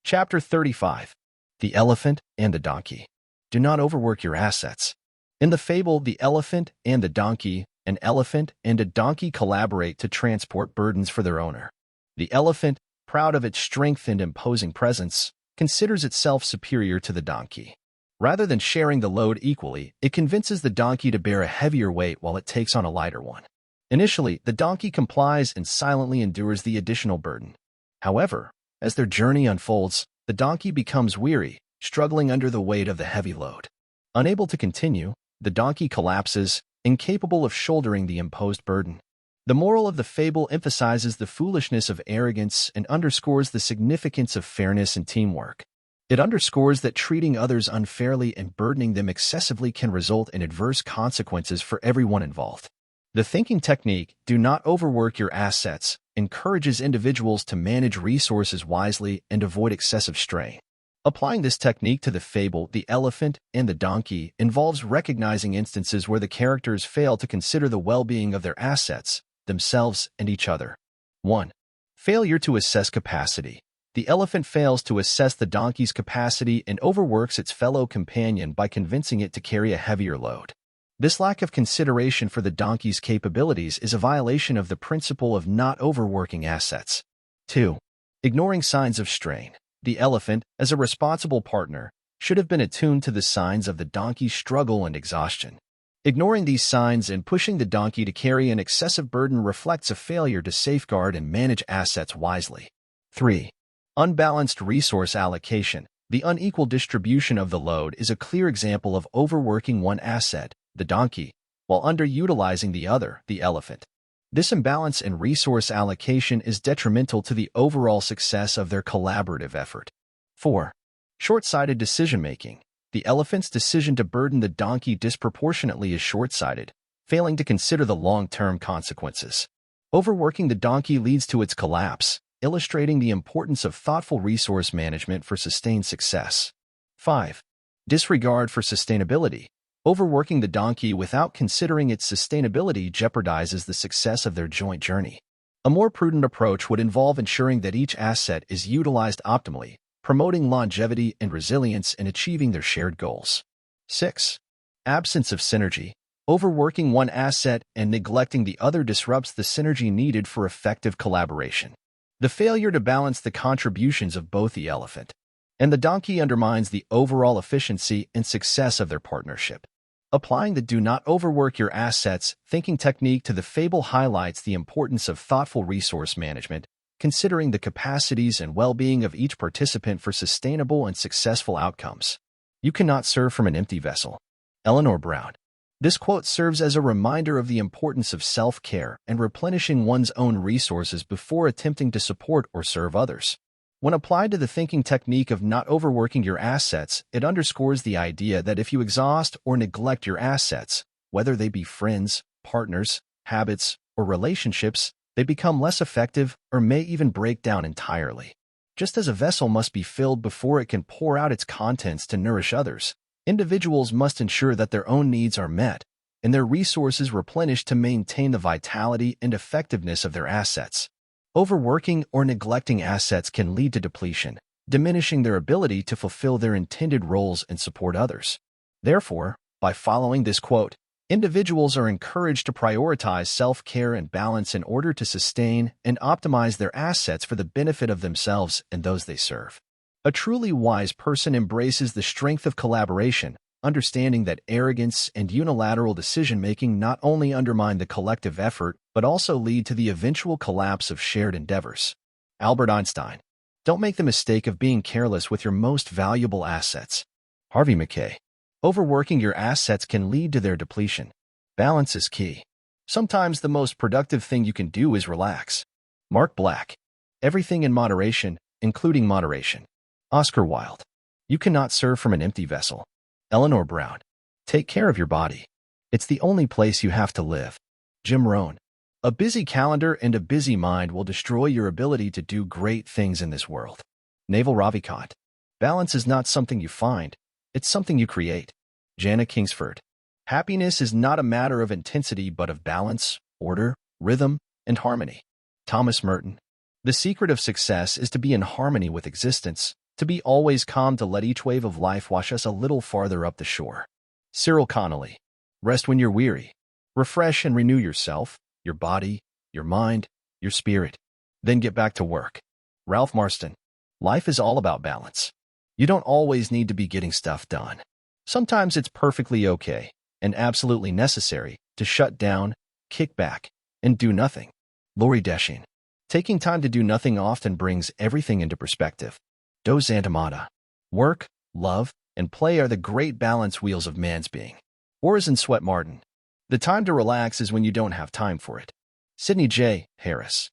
Chapter 35. The Elephant and the Donkey. Do not overwork your assets. In the fable The Elephant and the Donkey, an elephant and a donkey collaborate to transport burdens for their owner. The elephant, proud of its strength and imposing presence, considers itself superior to the donkey. Rather than sharing the load equally, it convinces the donkey to bear a heavier weight while it takes on a lighter one. Initially, the donkey complies and silently endures the additional burden. However, as their journey unfolds, the donkey becomes weary, struggling under the weight of the heavy load. Unable to continue, the donkey collapses, incapable of shouldering the imposed burden. The moral of the fable emphasizes the foolishness of arrogance and underscores the significance of fairness and teamwork. It underscores that treating others unfairly and burdening them excessively can result in adverse consequences for everyone involved. The thinking technique, do not overwork your assets, encourages individuals to manage resources wisely and avoid excessive strain. Applying this technique to the fable The Elephant and the Donkey involves recognizing instances where the characters fail to consider the well-being of their assets, themselves, and each other. 1. Failure to assess capacity. The elephant fails to assess the donkey's capacity and overworks its fellow companion by convincing it to carry a heavier load. This lack of consideration for the donkey's capabilities is a violation of the principle of not overworking assets. 2. Ignoring signs of strain. The elephant, as a responsible partner, should have been attuned to the signs of the donkey's struggle and exhaustion. Ignoring these signs and pushing the donkey to carry an excessive burden reflects a failure to safeguard and manage assets wisely. 3. Unbalanced resource allocation. The unequal distribution of the load is a clear example of overworking one asset, the donkey, while underutilizing the other, the elephant. This imbalance in resource allocation is detrimental to the overall success of their collaborative effort. 4. Short-sighted decision-making. The elephant's decision to burden the donkey disproportionately is short-sighted, failing to consider the long-term consequences. Overworking the donkey leads to its collapse, illustrating the importance of thoughtful resource management for sustained success. 5. Disregard for sustainability. Overworking the donkey without considering its sustainability jeopardizes the success of their joint journey. A more prudent approach would involve ensuring that each asset is utilized optimally, promoting longevity and resilience in achieving their shared goals. 6. Absence of synergy. Overworking one asset and neglecting the other disrupts the synergy needed for effective collaboration. The failure to balance the contributions of both the elephant and the donkey undermines the overall efficiency and success of their partnership. Applying the do not overwork your assets thinking technique to the fable highlights the importance of thoughtful resource management, considering the capacities and well-being of each participant for sustainable and successful outcomes. You cannot serve from an empty vessel. Eleanor Brown. This quote serves as a reminder of the importance of self-care and replenishing one's own resources before attempting to support or serve others. When applied to the thinking technique of not overworking your assets, it underscores the idea that if you exhaust or neglect your assets, whether they be friends, partners, habits, or relationships, they become less effective or may even break down entirely. Just as a vessel must be filled before it can pour out its contents to nourish others, individuals must ensure that their own needs are met and their resources replenished to maintain the vitality and effectiveness of their assets. Overworking or neglecting assets can lead to depletion, diminishing their ability to fulfill their intended roles and support others. Therefore, by following this quote, individuals are encouraged to prioritize self-care and balance in order to sustain and optimize their assets for the benefit of themselves and those they serve. A truly wise person embraces the strength of collaboration, understanding that arrogance and unilateral decision-making not only undermine the collective effort, but also lead to the eventual collapse of shared endeavors. Albert Einstein. Don't make the mistake of being careless with your most valuable assets. Harvey Mackay. Overworking your assets can lead to their depletion. Balance is key. Sometimes the most productive thing you can do is relax. Mark Black. Everything in moderation, including moderation. Oscar Wilde. You cannot serve from an empty vessel. Eleanor Brown. Take care of your body. It's the only place you have to live. Jim Rohn. A busy calendar and a busy mind will destroy your ability to do great things in this world. Naval Ravikant. Balance is not something you find, it's something you create. Jana Kingsford. Happiness is not a matter of intensity but of balance, order, rhythm, and harmony. Thomas Merton. The secret of success is to be in harmony with existence, To be always calm, to let each wave of life wash us a little farther up the shore. Cyril Connolly. Rest when you're weary. Refresh and renew yourself, your body, your mind, your spirit. Then get back to work. Ralph Marston. Life is all about balance. You don't always need to be getting stuff done. Sometimes it's perfectly okay and absolutely necessary to shut down, kick back, and do nothing. Lori Desching. Taking time to do nothing often brings everything into perspective. Dos Antamata. Work, love, and play are the great balance wheels of man's being. Orison Sweat Martin. The time to relax is when you don't have time for it. Sidney J. Harris.